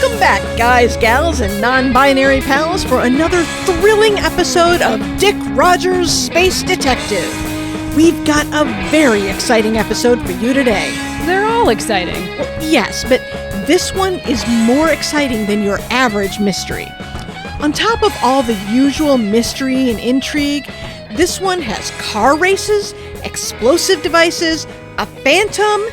Welcome back, guys, gals, and non-binary pals, for another thrilling episode of Dick Rogers' Space Detective. We've got a very exciting episode for you today. They're all exciting. Well, yes, but this one is more exciting than your average mystery. On top of all the usual mystery and intrigue, this one has car races, explosive devices, a phantom,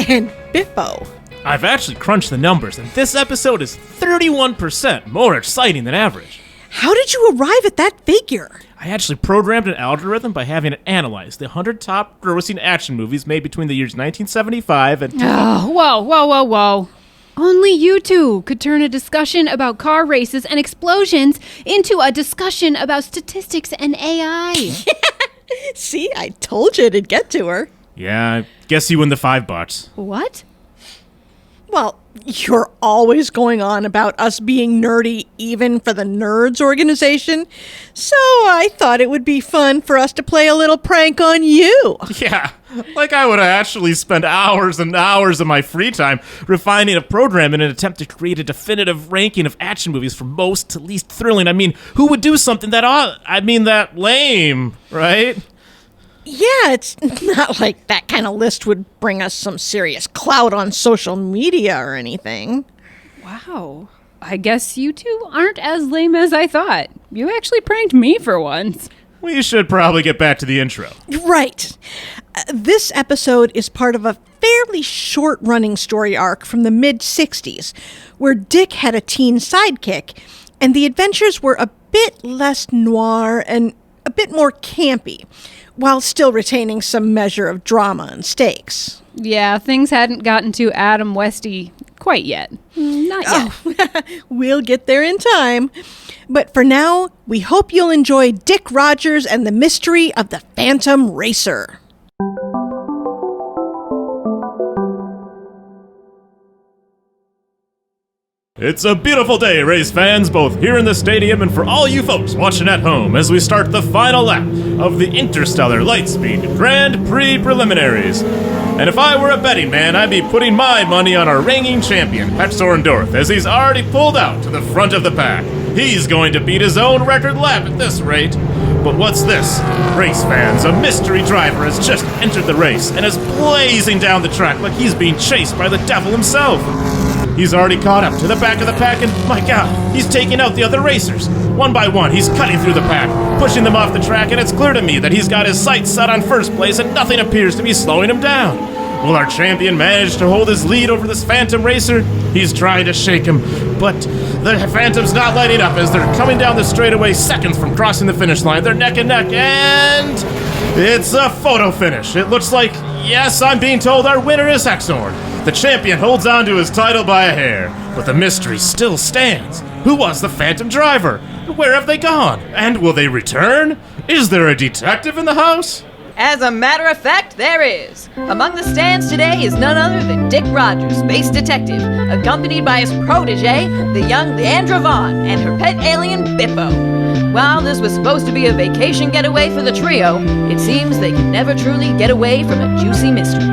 and Bippo. I've actually crunched the numbers, and this episode is 31% more exciting than average. How did you arrive at that figure? I actually programmed an algorithm by having it analyze the 100 top grossing action movies made between the years 1975 and... Whoa. Only you two could turn a discussion about car races and explosions into a discussion about statistics and AI. See, I told you it'd get to her. Yeah, I guess you win the $5. What? Well, you're always going on about us being nerdy even for the Nerds organization, so I thought it would be fun for us to play a little prank on you. Yeah, like I would actually spend hours and hours of my free time refining a program in an attempt to create a definitive ranking of action movies from most to least thrilling. I mean, who would do something that lame, right? Yeah, it's not like that kind of list would bring us some serious clout on social media or anything. Wow. I guess you two aren't as lame as I thought. You actually pranked me for once. We should probably get back to the intro. Right. This episode is part of a fairly short-running story arc from the mid-'60s, where Dick had a teen sidekick, and the adventures were a bit less noir and a bit more campy, while still retaining some measure of drama and stakes. Yeah, things hadn't gotten to Adam Westy quite yet. Not yet. Oh, we'll get there in time. But for now, we hope you'll enjoy Dick Rogers and the mystery of the Phantom Racer. It's a beautiful day, race fans, both here in the stadium and for all you folks watching at home as we start the final lap of the Interstellar Lightspeed Grand Prix preliminaries. And if I were a betting man, I'd be putting my money on our reigning champion, Dorth, as he's already pulled out to the front of the pack. He's going to beat his own record lap at this rate. But what's this? Race fans, a mystery driver has just entered the race and is blazing down the track like he's being chased by the devil himself. He's already caught up to the back of the pack and, my God, he's taking out the other racers. One by one, he's cutting through the pack, pushing them off the track, and it's clear to me that he's got his sights set on first place and nothing appears to be slowing him down. Will our champion manage to hold his lead over this Phantom Racer? He's trying to shake him, but the Phantom's not letting up as they're coming down the straightaway seconds from crossing the finish line. They're neck and neck, and it's a photo finish. It looks like, yes, I'm being told our winner is Hexhorn. The champion holds on to his title by a hair, but the mystery still stands. Who was the Phantom driver? Where have they gone? And will they return? Is there a detective in the house? As a matter of fact, there is. Among the stands today is none other than Dick Rogers, space detective, accompanied by his protege, the young Leandra Vaughn, and her pet alien, Bippo. While this was supposed to be a vacation getaway for the trio, it seems they can never truly get away from a juicy mystery.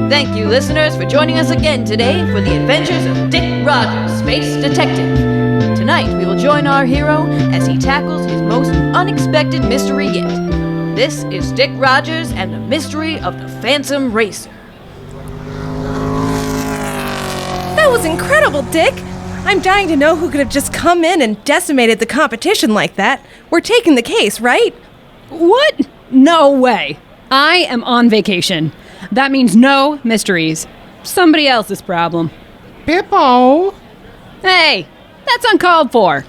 Thank you, listeners, for joining us again today for the adventures of Dick Rogers, space detective. Tonight, we will join our hero as he tackles his most unexpected mystery yet. This is Dick Rogers and the mystery of the Phantom Racer. That was incredible, Dick! I'm dying to know who could have just come in and decimated the competition like that. We're taking the case, right? What? No way. I am on vacation. That means no mysteries. Somebody else's problem. Bippo! Hey, that's uncalled for.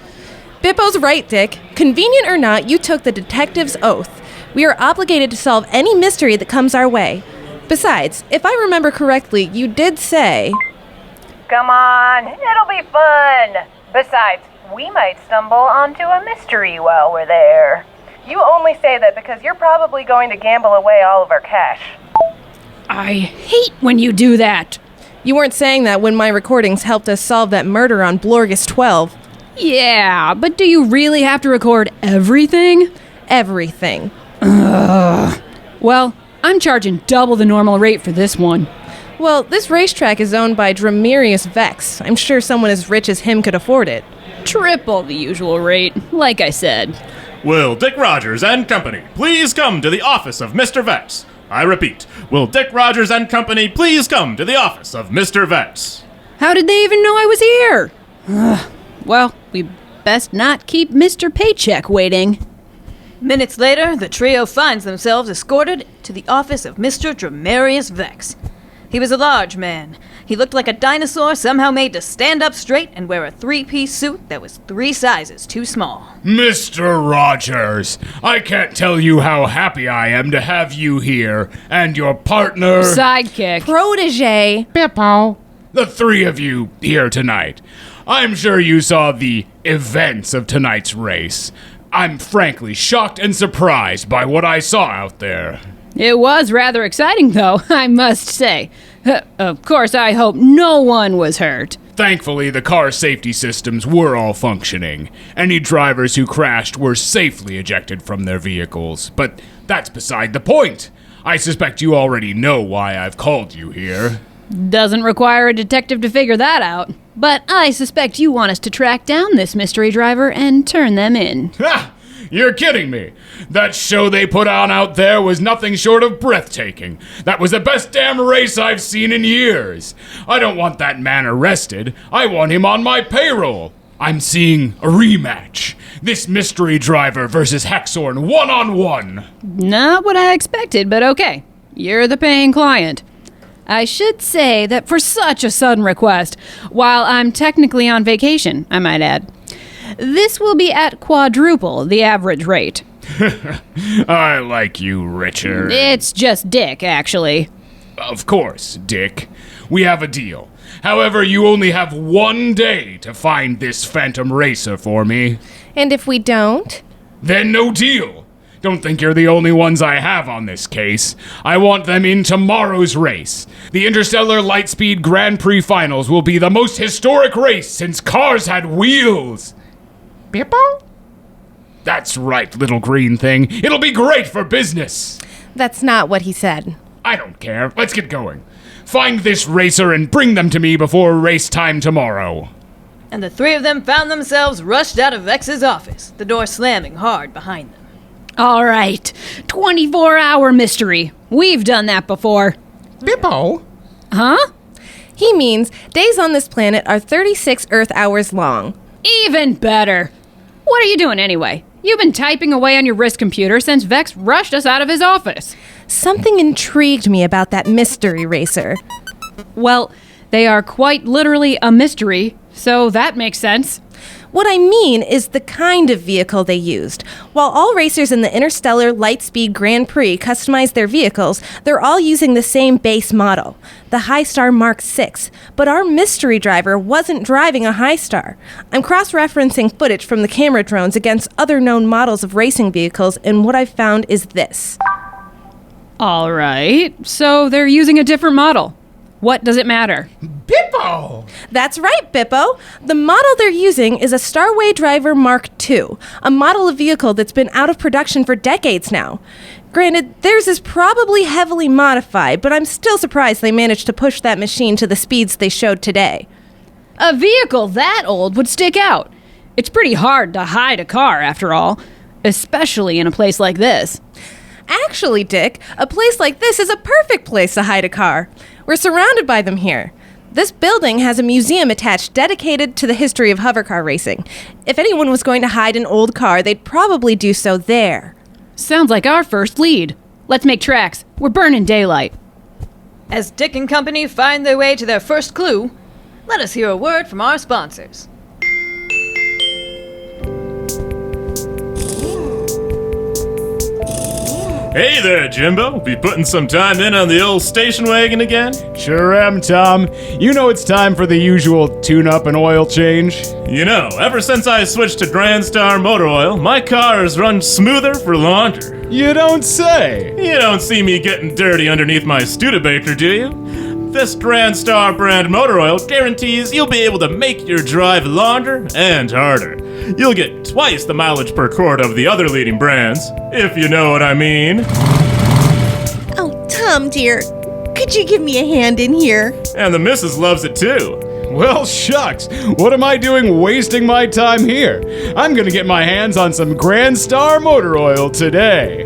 Bippo's right, Dick. Convenient or not, you took the detective's oath. We are obligated to solve any mystery that comes our way. Besides, if I remember correctly, you did say... Come on, it'll be fun. Besides, we might stumble onto a mystery while we're there. You only say that because you're probably going to gamble away all of our cash. I hate when you do that. You weren't saying that when my recordings helped us solve that murder on Blorgus 12. Yeah, but do you really have to record everything? Everything. Well, I'm charging double the normal rate for this one. Well, this racetrack is owned by Dramirius Vex. I'm sure someone as rich as him could afford it. Triple the usual rate, like I said. Will Dick Rogers and Company please come to the office of Mr. Vex? I repeat, will Dick Rogers and Company please come to the office of Mr. Vex? How did they even know I was here? Well, we best not keep Mr. Paycheck waiting. Minutes later, the trio finds themselves escorted to the office of Mr. Dramarius Vex. He was a large man. He looked like a dinosaur somehow made to stand up straight and wear a three-piece suit that was 3 sizes too small. Mr. Rogers, I can't tell you how happy I am to have you here, and your partner... Sidekick. Protege. Bippo. The 3 of you here tonight. I'm sure you saw the events of tonight's race. I'm frankly shocked and surprised by what I saw out there. It was rather exciting, though, I must say. Of course, I hope no one was hurt. Thankfully, the car safety systems were all functioning. Any drivers who crashed were safely ejected from their vehicles. But that's beside the point. I suspect you already know why I've called you here. Doesn't require a detective to figure that out. But I suspect you want us to track down this mystery driver and turn them in. Ha! You're kidding me. That show they put on out there was nothing short of breathtaking. That was the best damn race I've seen in years. I don't want that man arrested. I want him on my payroll. I'm seeing a rematch. This mystery driver versus Hexorn one-on-one. Not what I expected, but okay. You're the paying client. I should say that for such a sudden request, while I'm technically on vacation, I might add, this will be at quadruple the average rate. I like you, Richard. It's just Dick, actually. Of course, Dick. We have a deal. However, you only have 1 day to find this phantom racer for me. And if we don't? Then no deal. Don't think you're the only ones I have on this case. I want them in tomorrow's race. The Interstellar Lightspeed Grand Prix Finals will be the most historic race since cars had wheels. Bippo? That's right, little green thing. It'll be great for business. That's not what he said. I don't care. Let's get going. Find this racer and bring them to me before race time tomorrow. And the 3 of them found themselves rushed out of Vex's office, the door slamming hard behind them. All right. 24-hour mystery. We've done that before. Bippo? Huh? He means days on this planet are 36 Earth hours long. Even better. What are you doing anyway? You've been typing away on your wrist computer since Vex rushed us out of his office. Something intrigued me about that mystery racer. Well, they are quite literally a mystery, so that makes sense. What I mean is the kind of vehicle they used. While all racers in the Interstellar Lightspeed Grand Prix customize their vehicles, they're all using the same base model, the Highstar Mark 6. But our mystery driver wasn't driving a Highstar. I'm cross-referencing footage from the camera drones against other known models of racing vehicles, and what I've found is this. All right, so they're using a different model. What does it matter? Bippo! That's right, Bippo. The model they're using is a Starway Driver Mark II, a model of vehicle that's been out of production for decades now. Granted, theirs is probably heavily modified, but I'm still surprised they managed to push that machine to the speeds they showed today. A vehicle that old would stick out. It's pretty hard to hide a car, after all, especially in a place like this. Actually, Dick, a place like this is a perfect place to hide a car. We're surrounded by them here. This building has a museum attached dedicated to the history of hovercar racing. If anyone was going to hide an old car, they'd probably do so there. Sounds like our first lead. Let's make tracks. We're burning daylight. As Dick and company find their way to their first clue, let us hear a word from our sponsors. Hey there, Jimbo. Be putting some time in on the old station wagon again? Sure am, Tom. You know it's time for the usual tune-up and oil change. You know, ever since I switched to Grand Star Motor Oil, my car has run smoother for longer. You don't say. You don't see me getting dirty underneath my Studebaker, do you? This Grand Star brand motor oil guarantees you'll be able to make your drive longer and harder. You'll get twice the mileage per quart of the other leading brands, if you know what I mean. Oh, Tom, dear. Could you give me a hand in here? And the missus loves it too. Well, shucks. What am I doing wasting my time here? I'm gonna get my hands on some Grand Star motor oil today.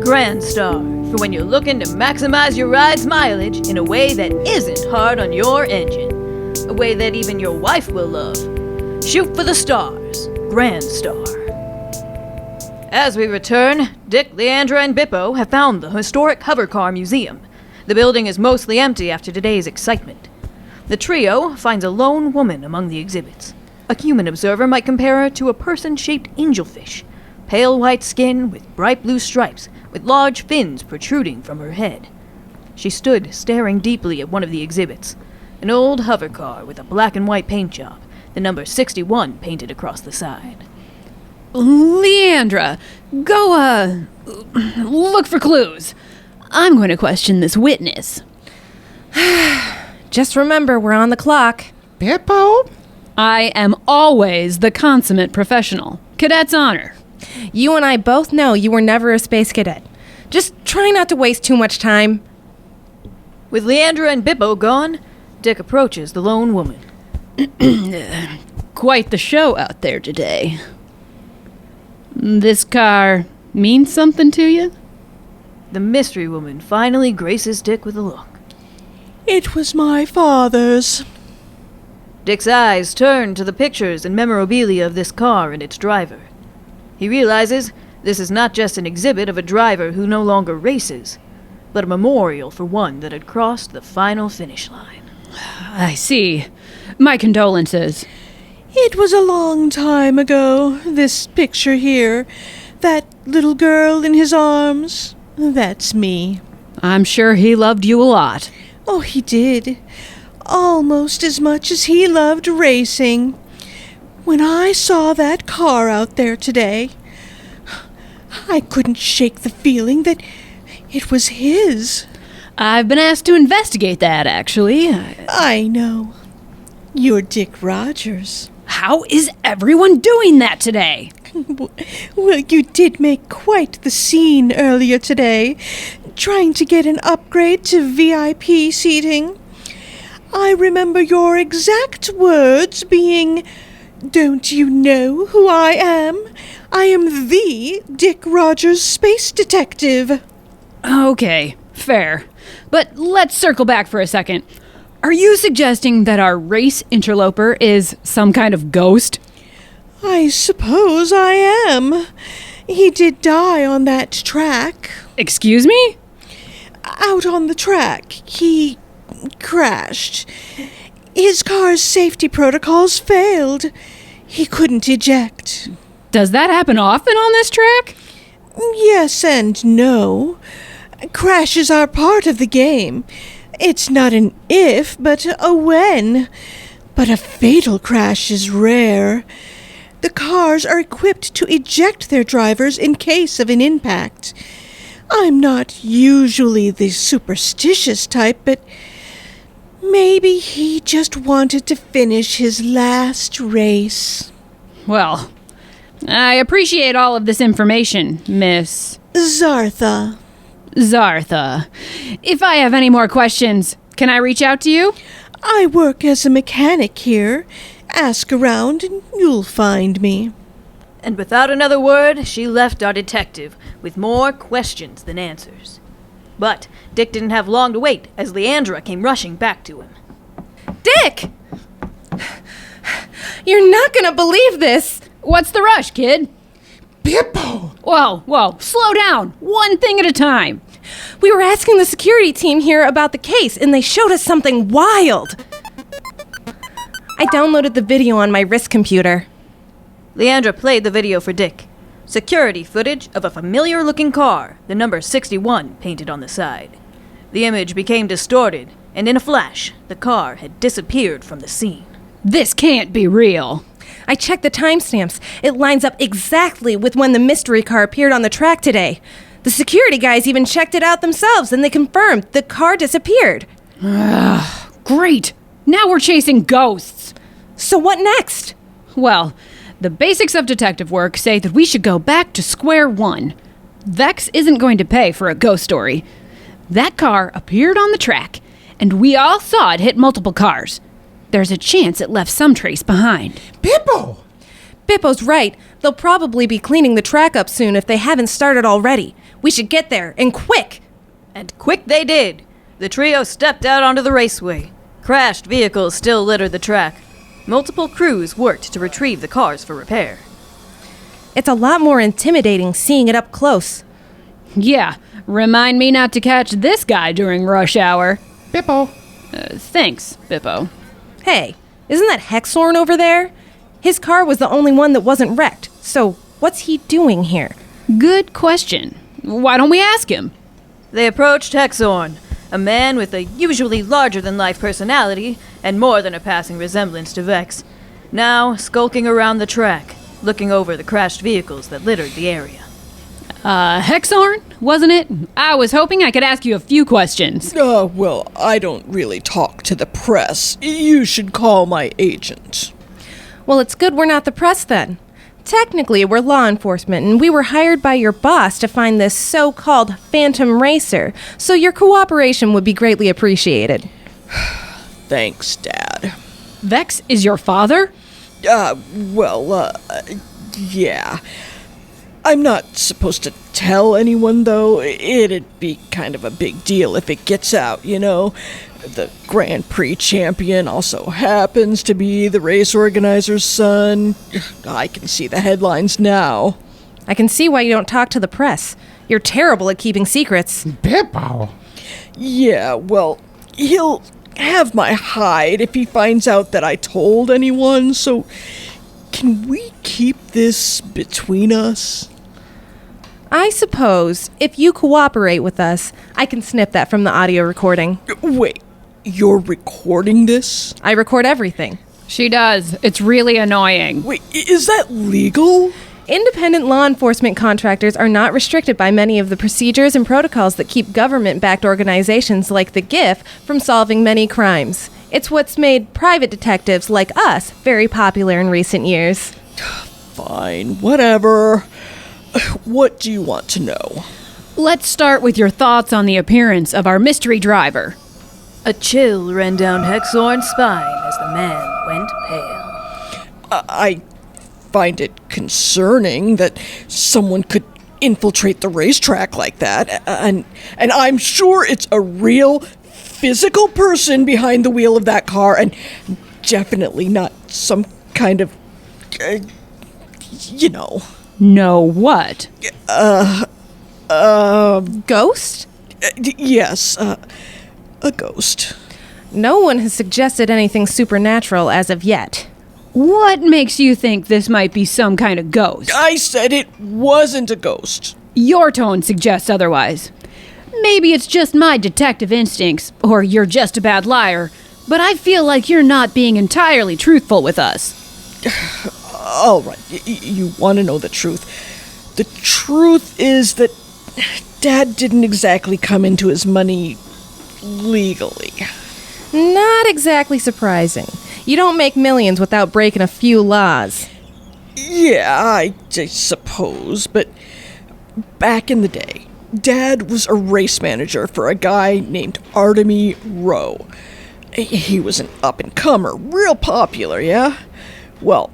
Grand Star, for when you're looking to maximize your ride's mileage in a way that isn't hard on your engine. A way that even your wife will love. Shoot for the stars. Grand Star. As we return, Dick, Leandra, and Bippo have found the historic hovercar museum. The building is mostly empty after today's excitement. The trio finds a lone woman among the exhibits. A human observer might compare her to a person-shaped angelfish. Pale white skin with bright blue stripes, with large fins protruding from her head. She stood staring deeply at one of the exhibits. An old hovercar with a black and white paint job, the number 61 painted across the side. Leandra, go, look for clues. I'm going to question this witness. Just remember, we're on the clock. Bippo? I am always the consummate professional. Cadet's honor. You and I both know you were never a space cadet. Just try not to waste too much time. With Leandra and Bippo gone, Dick approaches the lone woman. Quite the show out there today. This car means something to you? The mystery woman finally graces Dick with a look. It was my father's. Dick's eyes turn to the pictures and memorabilia of this car and its driver. He realizes this is not just an exhibit of a driver who no longer races, but a memorial for one that had crossed the final finish line. I see. My condolences. It was a long time ago, this picture here. That little girl in his arms. That's me. I'm sure he loved you a lot. Oh, he did. Almost as much as he loved racing. When I saw that car out there today, I couldn't shake the feeling that it was his. I've been asked to investigate that, actually. I know. You're Dick Rogers. How is everyone doing that today? Well, you did make quite the scene earlier today, trying to get an upgrade to VIP seating. I remember your exact words being, "Don't you know who I am? I am the Dick Rogers space detective." Okay, fair. But let's circle back for a second. Are you suggesting that our race interloper is some kind of ghost? I suppose I am. He did die on that track. Excuse me? Out on the track, he crashed. His car's safety protocols failed. He couldn't eject. Does that happen often on this track? Yes and no. Crashes are part of the game. It's not an if, but a when. But a fatal crash is rare. The cars are equipped to eject their drivers in case of an impact. I'm not usually the superstitious type, but maybe he just wanted to finish his last race. Well, I appreciate all of this information, Miss Zartha. Zartha. If I have any more questions, can I reach out to you? I work as a mechanic here. Ask around and you'll find me. And without another word, she left our detective with more questions than answers. But Dick didn't have long to wait as Leandra came rushing back to him. Dick! You're not gonna believe this! What's the rush, kid? Bippo! Whoa, slow down. One thing at a time. We were asking the security team here about the case, and they showed us something wild. I downloaded the video on my wrist computer. Leandra played the video for Dick. Security footage of a familiar-looking car, the number 61 painted on the side. The image became distorted, and in a flash, the car had disappeared from the scene. This can't be real. I checked the timestamps. It lines up exactly with when the mystery car appeared on the track today. The security guys even checked it out themselves, and they confirmed the car disappeared. Great. Now we're chasing ghosts. So what next? Well, the basics of detective work say that we should go back to square one. Vex isn't going to pay for a ghost story. That car appeared on the track, and we all saw it hit multiple cars. There's a chance it left some trace behind. Bippo! Bippo's right. They'll probably be cleaning the track up soon if they haven't started already. We should get there, and quick! And quick they did. The trio stepped out onto the raceway. Crashed vehicles still littered the track. Multiple crews worked to retrieve the cars for repair. It's a lot more intimidating seeing it up close. Yeah, remind me not to catch this guy during rush hour. Bippo! Thanks, Bippo. Hey, isn't that Hexhorn over there? His car was the only one that wasn't wrecked, so what's he doing here? Good question. Why don't we ask him? They approached Hexhorn, a man with a usually larger-than-life personality and more than a passing resemblance to Vex, now skulking around the track, looking over the crashed vehicles that littered the area. Hexhorn, wasn't it? I was hoping I could ask you a few questions. Well, I don't really talk to the press. You should call my agent. Well, it's good we're not the press then. Technically, we're law enforcement, and we were hired by your boss to find this so-called Phantom Racer, so your cooperation would be greatly appreciated. Thanks, Dad. Vex is your father? Yeah. I'm not supposed to tell anyone, though. It'd be kind of a big deal if it gets out, you know? The Grand Prix champion also happens to be the race organizer's son. I can see the headlines now. I can see why you don't talk to the press. You're terrible at keeping secrets. Bippo! Yeah, well, he'll have my hide if he finds out that I told anyone, so can we keep this between us? I suppose if you cooperate with us, I can snip that from the audio recording. Wait, you're recording this? I record everything. She does. It's really annoying. Wait, is that legal? Independent law enforcement contractors are not restricted by many of the procedures and protocols that keep government-backed organizations like the GIF from solving many crimes. It's what's made private detectives like us very popular in recent years. Fine, whatever. What do you want to know? Let's start with your thoughts on the appearance of our mystery driver. A chill ran down Hexhorn's spine as the man went pale. I find it concerning that someone could infiltrate the racetrack like that, and I'm sure it's a real physical person behind the wheel of that car, and definitely not some kind of, No what? Ghost? Yes, a ghost. No one has suggested anything supernatural as of yet. What makes you think this might be some kind of ghost? I said it wasn't a ghost. Your tone suggests otherwise. Maybe it's just my detective instincts, or you're just a bad liar, but I feel like you're not being entirely truthful with us. All right, you want to know the truth. The truth is that Dad didn't exactly come into his money legally. Not exactly surprising. You don't make millions without breaking a few laws. Yeah, I suppose, but back in the day, Dad was a race manager for a guy named Artemy Rowe. He was an up-and-comer, real popular, yeah? Well,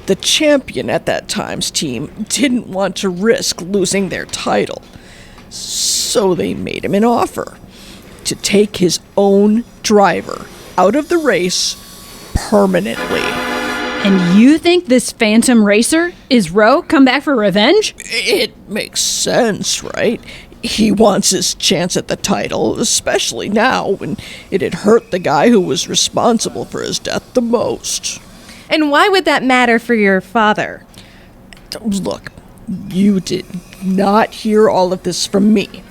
the champion at that time's team didn't want to risk losing their title, so they made him an offer to take his own driver out of the race permanently. And you think this Phantom Racer is Rowe come back for revenge? It makes sense, right? He wants his chance at the title, especially now when it had hurt the guy who was responsible for his death the most. And why would that matter for your father? Look, you did not hear all of this from me.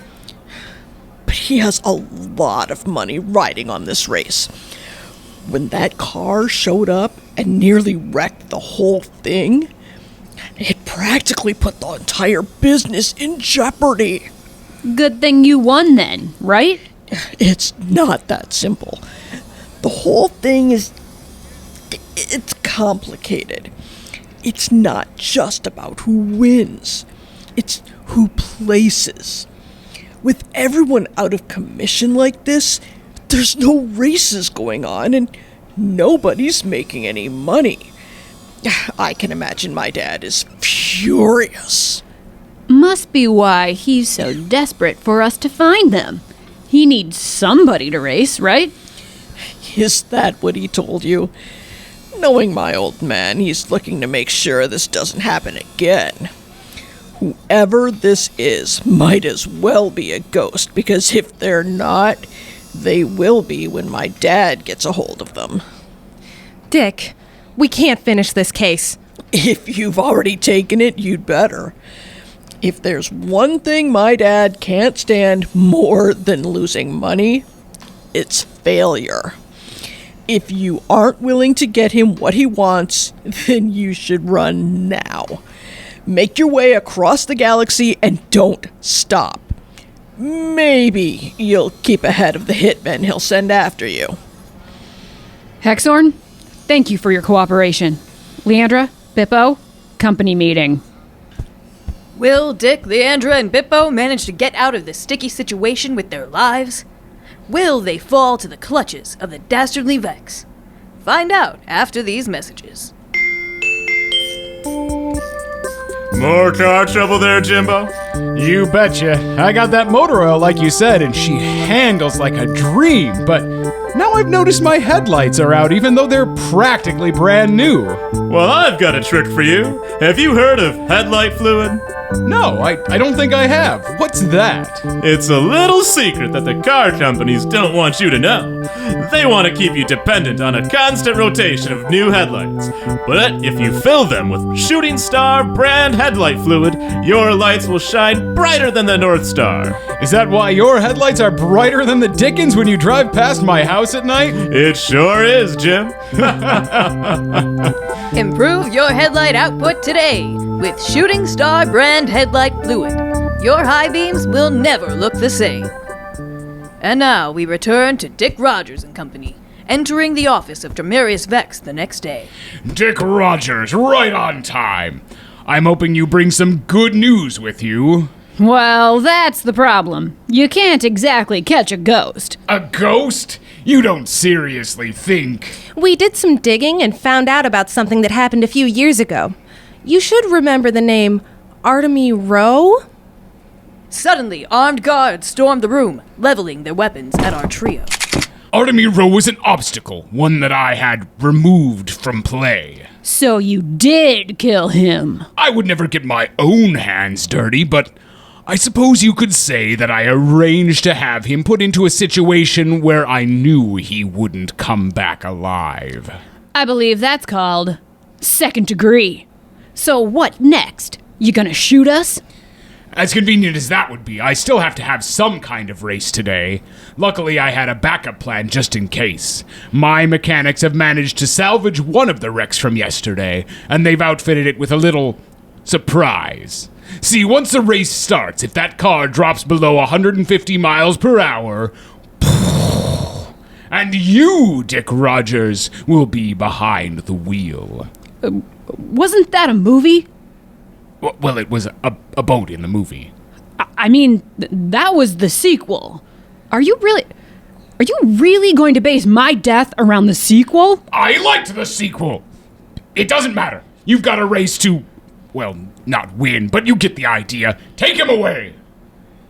But he has a lot of money riding on this race. When that car showed up and nearly wrecked the whole thing, it practically put the entire business in jeopardy. Good thing you won then, right? It's not that simple. The whole thing it's complicated. It's not just about who wins. It's who places. With everyone out of commission like this, there's no races going on and nobody's making any money. I can imagine my dad is furious. Must be why he's so desperate for us to find them. He needs somebody to race, right? Is that what he told you? Knowing my old man, he's looking to make sure this doesn't happen again. Whoever this is might as well be a ghost, because if they're not, they will be when my dad gets a hold of them. Dick, we can't finish this case. If you've already taken it, you'd better. If there's one thing my dad can't stand more than losing money, it's failure. If you aren't willing to get him what he wants, then you should run now. Make your way across the galaxy and don't stop. Maybe you'll keep ahead of the hitmen he'll send after you. Hexorn, thank you for your cooperation. Leandra, Bippo, company meeting. Will Dick, Leandra, and Bippo manage to get out of this sticky situation with their lives? Will they fall to the clutches of the dastardly Vex? Find out after these messages. More car trouble there, Jimbo? You betcha. I got that motor oil like you said, and she handles like a dream, but now I've noticed my headlights are out even though they're practically brand new. Well, I've got a trick for you. Have you heard of headlight fluid? No, I don't think I have. What's that? It's a little secret that the car companies don't want you to know. They want to keep you dependent on a constant rotation of new headlights. But if you fill them with Shooting Star brand headlight fluid, your lights will shine brighter than the North Star. Is that why your headlights are brighter than the Dickens when you drive past my house at night? It sure is, Jim. Improve your headlight output today with Shooting Star brand headlight fluid. Your high beams will never look the same. And now we return to Dick Rogers and Company, entering the office of Demarius Vex the next day. Dick Rogers, right on time. I'm hoping you bring some good news with you. Well, that's the problem. You can't exactly catch a ghost. A ghost? You don't seriously think? We did some digging and found out about something that happened a few years ago. You should remember the name Artemy Rowe? Suddenly, armed guards stormed the room, leveling their weapons at our trio. Artemy Rowe was an obstacle, one that I had removed from play. So you did kill him. I would never get my own hands dirty, but I suppose you could say that I arranged to have him put into a situation where I knew he wouldn't come back alive. I believe that's called second degree. So what next? You gonna shoot us? As convenient as that would be, I still have to have some kind of race today. Luckily, I had a backup plan just in case. My mechanics have managed to salvage one of the wrecks from yesterday, and they've outfitted it with a little surprise. See, once the race starts, if that car drops below 150 miles per hour, and you, Dick Rogers, will be behind the wheel. Wasn't that a movie? Well, it was a boat in the movie. I mean, that was the sequel. Are you really going to base my death around the sequel? I liked the sequel. It doesn't matter. You've got a race to, well, not win, but you get the idea. Take him away.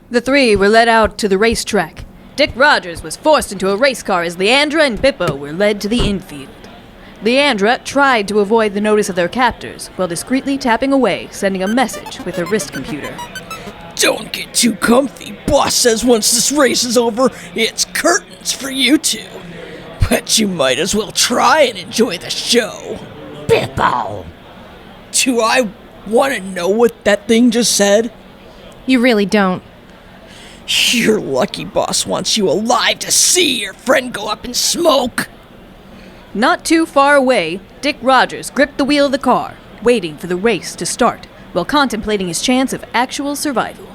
The three were led out to the racetrack. Dick Rogers was forced into a race car as Leandra and Bippo were led to the infield. Leandra tried to avoid the notice of their captors while discreetly tapping away, sending a message with her wrist computer. Don't get too comfy. Boss says once this race is over, it's curtains for you two. But you might as well try and enjoy the show. Bippo! Do I want to know what that thing just said? You really don't. Your lucky boss wants you alive to see your friend go up in smoke. Not too far away, Dick Rogers gripped the wheel of the car, waiting for the race to start, while contemplating his chance of actual survival.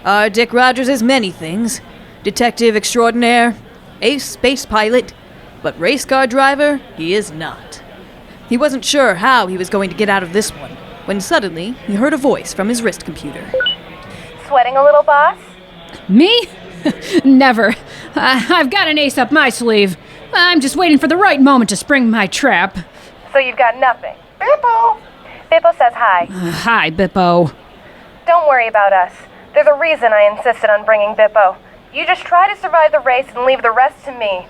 Our Dick Rogers is many things. Detective extraordinaire, ace space pilot, but race car driver, he is not. He wasn't sure how he was going to get out of this one, when suddenly he heard a voice from his wrist computer. Sweating a little, boss? Me? Never. I've got an ace up my sleeve. I'm just waiting for the right moment to spring my trap. So you've got nothing. Bippo! Bippo says hi. Hi, Bippo. Don't worry about us. There's a reason I insisted on bringing Bippo. You just try to survive the race and leave the rest to me.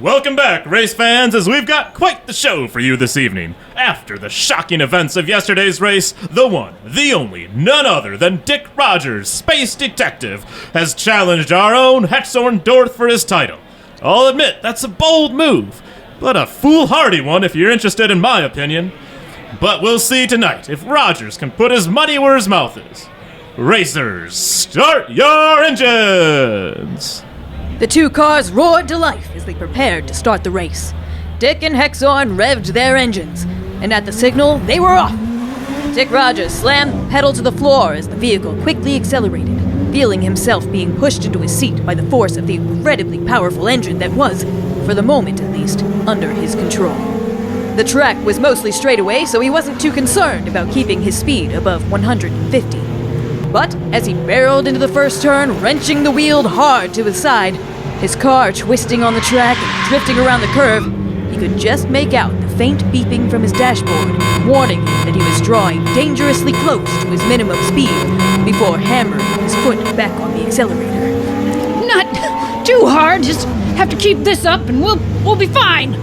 Welcome back, race fans, as we've got quite the show for you this evening. After the shocking events of yesterday's race, the one, the only, none other than Dick Rogers, Space Detective, has challenged our own Hetshorn Dorth for his title. I'll admit, that's a bold move, but a foolhardy one if you're interested in my opinion. But we'll see tonight if Rogers can put his money where his mouth is. Racers, start your engines! The two cars roared to life as they prepared to start the race. Dick and Hexorn revved their engines, and at the signal, they were off. Dick Rogers slammed the pedal to the floor as the vehicle quickly accelerated, feeling himself being pushed into his seat by the force of the incredibly powerful engine that was, for the moment at least, under his control. The track was mostly straightaway, so he wasn't too concerned about keeping his speed above 150. But as he barreled into the first turn, wrenching the wheel hard to his side, his car twisting on the track and drifting around the curve, he could just make out the faint beeping from his dashboard, warning him that he was drawing dangerously close to his minimum speed before hammering his foot back on the accelerator. Not too hard, just have to keep this up and we'll be fine.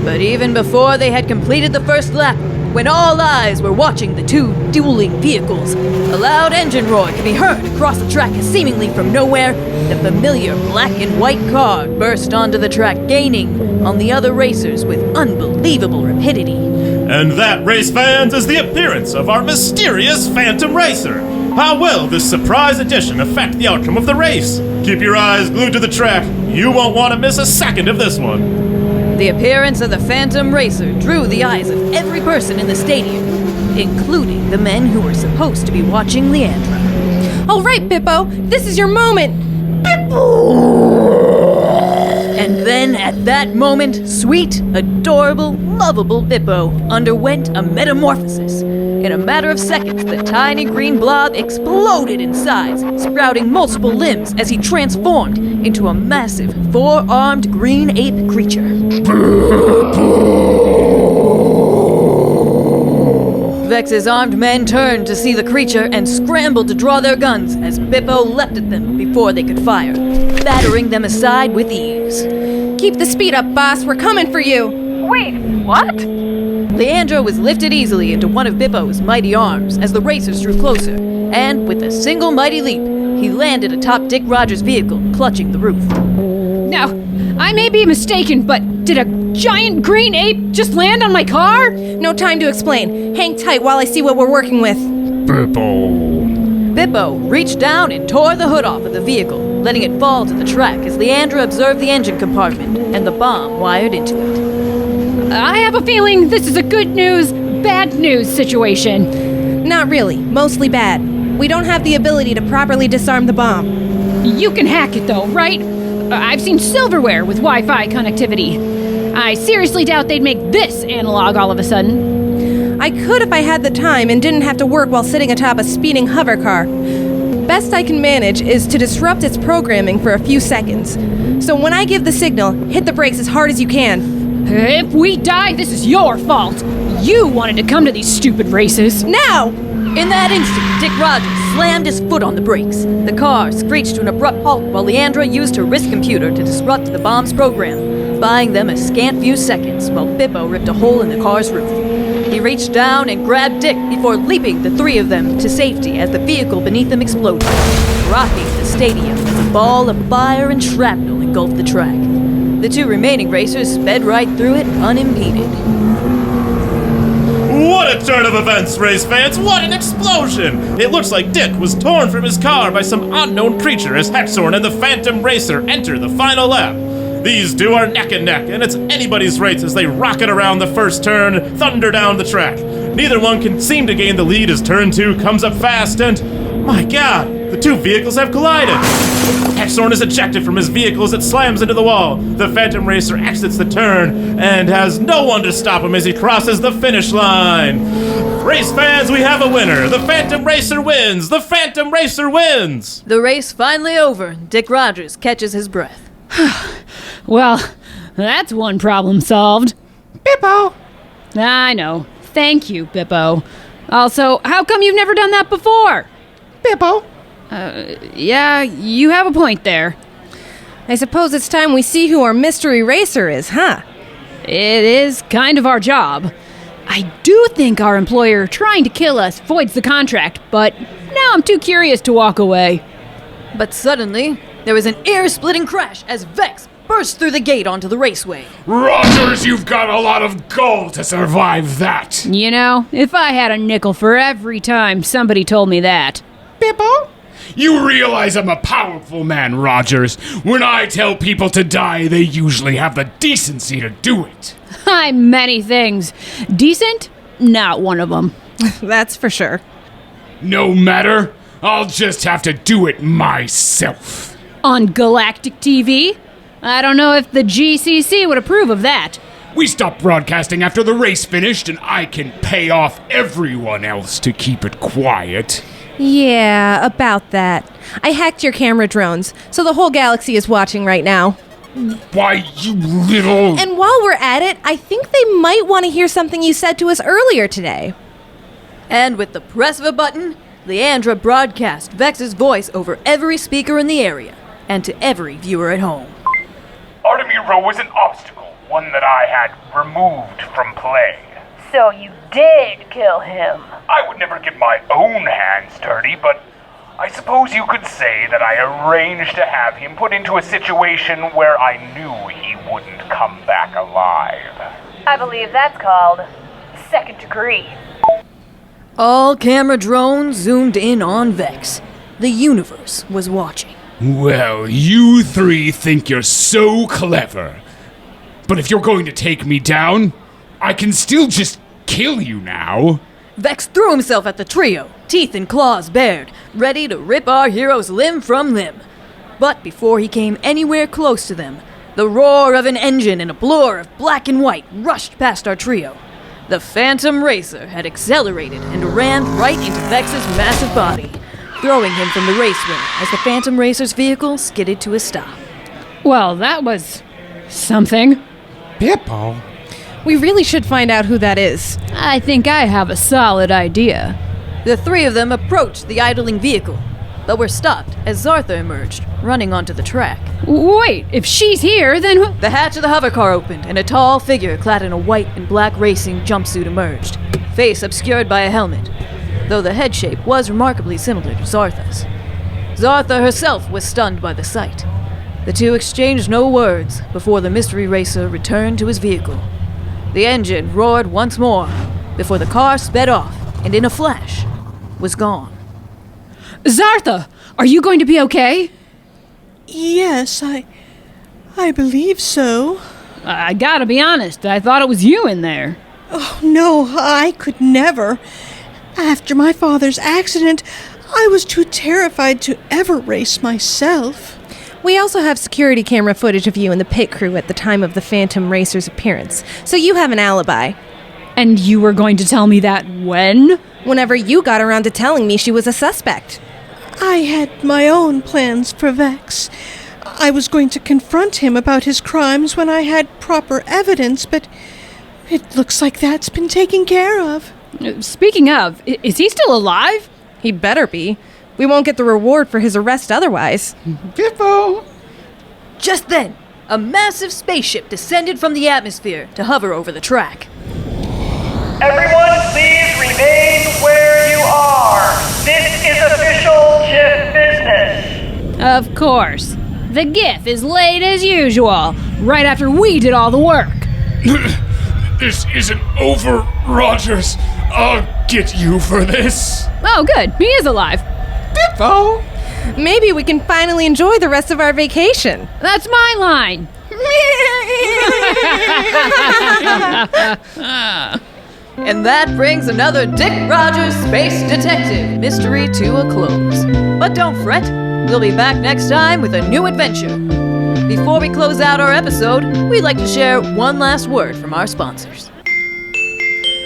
But even before they had completed the first lap, when all eyes were watching the two dueling vehicles, a loud engine roar could be heard across the track as seemingly from nowhere, the familiar black and white car burst onto the track, gaining on the other racers with unbelievable rapidity. And that, race fans, is the appearance of our mysterious Phantom Racer. How will this surprise addition affect the outcome of the race? Keep your eyes glued to the track. You won't want to miss a second of this one. The appearance of the Phantom Racer drew the eyes of every person in the stadium, including the men who were supposed to be watching Leandra. All right, Bippo, this is your moment. And then at that moment, sweet, adorable, lovable Bippo underwent a metamorphosis. In a matter of seconds, the tiny green blob exploded in size, sprouting multiple limbs as he transformed into a massive, four-armed green ape creature. Vex's armed men turned to see the creature and scrambled to draw their guns as Bippo leapt at them before they could fire, battering them aside with ease. Keep the speed up, boss. We're coming for you. Wait, what? Leandra was lifted easily into one of Bippo's mighty arms as the racers drew closer, and with a single mighty leap, he landed atop Dick Rogers' vehicle, clutching the roof. Now, I may be mistaken, but did a giant green ape just land on my car? No time to explain. Hang tight while I see what we're working with. Bippo reached down and tore the hood off of the vehicle, letting it fall to the track as Leandra observed the engine compartment and the bomb wired into it. I have a feeling this is a good news, bad news situation. Not really. Mostly bad. We don't have the ability to properly disarm the bomb. You can hack it though, right? I've seen silverware with Wi-Fi connectivity. I seriously doubt they'd make this analog all of a sudden. I could if I had the time and didn't have to work while sitting atop a speeding hovercar. Best I can manage is to disrupt its programming for a few seconds. So when I give the signal, hit the brakes as hard as you can. If we die, this is your fault. You wanted to come to these stupid races. Now! In that instant, Dick Rogers slammed his foot on the brakes. The car screeched to an abrupt halt while Leandra used her wrist computer to disrupt the bomb's program, buying them a scant few seconds while Bippo ripped a hole in the car's roof. He reached down and grabbed Dick before leaping the three of them to safety as the vehicle beneath them exploded, rocking the stadium as a ball of fire and shrapnel engulfed the track. The two remaining racers sped right through it unimpeded. What a turn of events, race fans! What an explosion! It looks like Dick was torn from his car by some unknown creature as Hexorn and the Phantom Racer enter the final lap. These two are neck and neck, and it's anybody's race as they rocket around the first turn, thunder down the track. Neither one can seem to gain the lead as turn 2 comes up fast, and my God, The two vehicles have collided. Hexhorn is ejected from his vehicle as it slams into the wall. The Phantom Racer exits the turn and has no one to stop him as he crosses the finish line. Race fans, we have a winner. The Phantom Racer wins. The Phantom Racer wins. The race finally over. Dick Rogers catches his breath. Well, that's one problem solved. Bippo! I know. Thank you, Bippo. Also, how come you've never done that before? Bippo! Yeah, you have a point there. I suppose it's time we see who our mystery racer is, huh? It is kind of our job. I do think our employer trying to kill us voids the contract, but now I'm too curious to walk away. But suddenly, there was an ear-splitting crash as Vex burst through the gate onto the raceway. Rogers, you've got a lot of gall to survive that. You know, if I had a nickel for every time somebody told me that. Bippo? You realize I'm a powerful man, Rogers. When I tell people to die, they usually have the decency to do it. I'm many things. Decent? Not one of them. That's for sure. No matter, I'll just have to do it myself. On Galactic TV? I don't know if the GCC would approve of that. We stopped broadcasting after the race finished, and I can pay off everyone else to keep it quiet. Yeah, about that. I hacked your camera drones, so the whole galaxy is watching right now. Why, you little... And while we're at it, I think they might want to hear something you said to us earlier today. And with the press of a button, Leandra broadcast Vex's voice over every speaker in the area, and to every viewer at home. Artemiro was an obstacle, one that I had removed from play. So you did kill him. I would never get my own hands dirty, but I suppose you could say that I arranged to have him put into a situation where I knew he wouldn't come back alive. I believe that's called second degree. All camera drones zoomed in on Vex. The universe was watching. Well, you three think you're so clever. But if you're going to take me down, I can still just kill you now. Vex threw himself at the trio, teeth and claws bared, ready to rip our heroes limb from limb. But before he came anywhere close to them, the roar of an engine and a blur of black and white rushed past our trio. The Phantom Racer had accelerated and ran right into Vex's massive body, throwing him from the raceway as the Phantom Racer's vehicle skidded to a stop. Well, that was something. Bippo? We really should find out who that is. I think I have a solid idea. The three of them approached the idling vehicle, but were stopped as Zartha emerged, running onto the track. Wait, if she's here, then who? The hatch of the hovercar opened, and a tall figure clad in a white and black racing jumpsuit emerged, face obscured by a helmet, though the head shape was remarkably similar to Zartha's. Zartha herself was stunned by the sight. The two exchanged no words before the mystery racer returned to his vehicle. The engine roared once more before the car sped off and in a flash was gone. Zartha, are you going to be okay? Yes, I believe so. I gotta be honest, I thought it was you in there. Oh, no, I could never. After my father's accident, I was too terrified to ever race myself. We also have security camera footage of you and the pit crew at the time of the Phantom Racer's appearance, so you have an alibi. And you were going to tell me that when? Whenever you got around to telling me she was a suspect. I had my own plans for Vex. I was going to confront him about his crimes when I had proper evidence, but it looks like that's been taken care of. Speaking of, is he still alive? He better be. We won't get the reward for his arrest otherwise. Bippo! Just then, a massive spaceship descended from the atmosphere to hover over the track. Everyone, please remain where you are. This is official GIF business. Of course. The GIF is late as usual, right after we did all the work. This isn't over, Rogers. I'll get you for this. Oh, good. He is alive. Bippo! Maybe we can finally enjoy the rest of our vacation. That's my line. And that brings another Dick Rogers Space Detective mystery to a close. But don't fret, we'll be back next time with a new adventure. Before we close out our episode, we'd like to share one last word from our sponsors.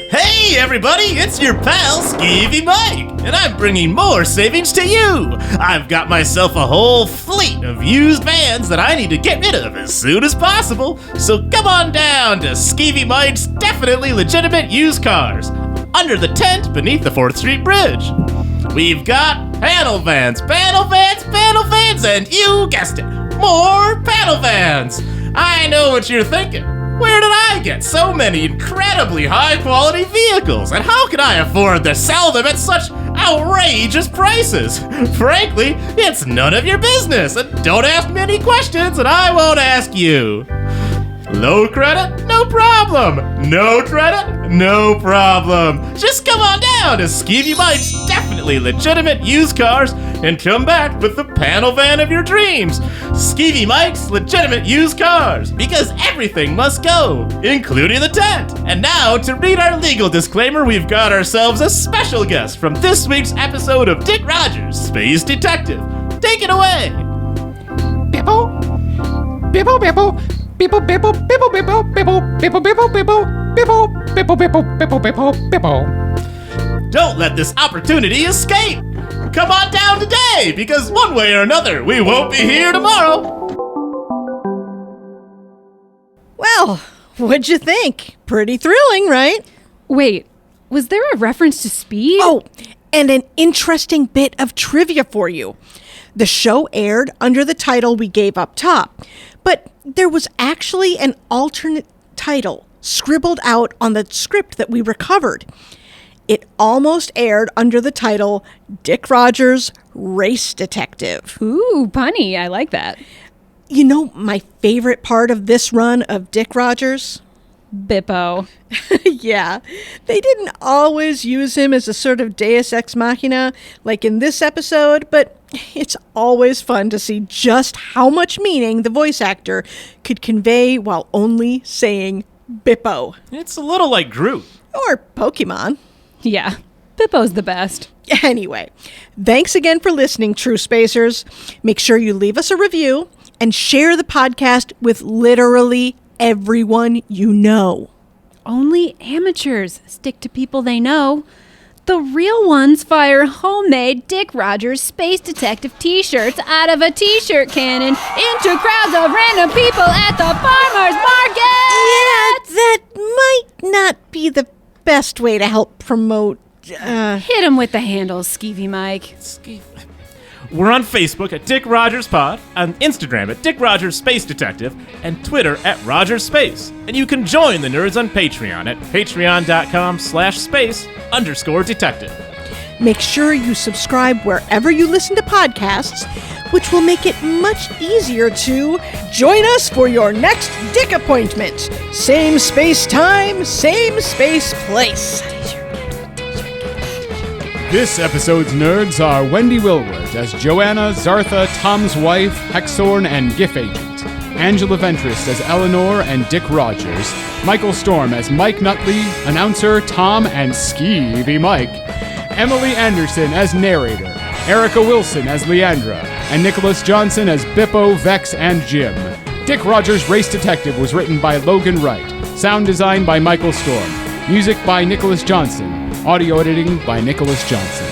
Hey everybody, it's your pal Skeevy Mike, and I'm bringing more savings to you. I've got myself a whole fleet of used vans that I need to get rid of as soon as possible, so come on down to Skeevy Mike's Definitely Legitimate Used Cars, under the tent beneath the 4th Street Bridge. We've got panel vans, and you guessed it, more panel vans. I know what you're thinking. Where did I get so many incredibly high-quality vehicles, and how can I afford to sell them at such outrageous prices? Frankly, it's none of your business, and don't ask me any questions, and I won't ask you. Low credit? No problem. No credit? No problem. Just come on down to Skeevy Mike's Definitely Legitimate Used Cars and come back with the panel van of your dreams. Skeevy Mike's Legitimate Used Cars, because everything must go, including the tent. And now, to read our legal disclaimer, we've got ourselves a special guest from this week's episode of Dick Rogers, Space Detective. Take it away. Bippo? Bippo, Bippo. Bippo, Bippo, Bippo, Bippo, Bippo, Bippo, Bippo, Bippo, Bippo, Bippo, Bippo, Bippo, Bippo, Bippo. Don't let this opportunity escape. Come on down today, because one way or another, we won't be here tomorrow. Well, what'd you think? Pretty thrilling, right? Wait, was there a reference to speed? Oh, and an interesting bit of trivia for you. The show aired under the title we gave up top, but there was actually an alternate title scribbled out on the script that we recovered. It almost aired under the title Dick Rogers, Race Detective. Ooh, punny. I like that. You know my favorite part of this run of Dick Rogers? Bippo. Yeah, they didn't always use him as a sort of deus ex machina like in this episode, but it's always fun to see just how much meaning the voice actor could convey while only saying Bippo. It's a little like Groot. Or Pokemon. Yeah, Bippo's the best. Anyway, thanks again for listening, True Spacers. Make sure you leave us a review and share the podcast with literally everyone you know. Only amateurs stick to people they know. The real ones fire homemade Dick Rogers Space Detective t-shirts out of a t-shirt cannon into crowds of random people at the farmer's market! Yeah, that might not be the best way to help promote... Hit him with the handles, Skeevy Mike. We're on Facebook at Dick Rogers Pod, on Instagram at Dick Rogers Space Detective, and Twitter at Rogers Space. And you can join the nerds on Patreon at patreon.com/space_detective. Make sure you subscribe wherever you listen to podcasts, which will make it much easier to join us for your next Dick appointment. Same space time, same space place. This episode's nerds are Wendy Wilward as Joanna, Zartha, Tom's wife, Hexorn, and GIF agent. Angela Ventress as Eleanor and Dick Rogers. Michael Storm as Mike Nutley, announcer Tom and Skeevy Mike. Emily Anderson as narrator. Erica Wilson as Leandra. And Nicholas Johnson as Bippo, Vex, and Jim. Dick Rogers Race Detective was written by Logan Wright. Sound design by Michael Storm. Music by Nicholas Johnson. Audio editing by Nicholas Johnson.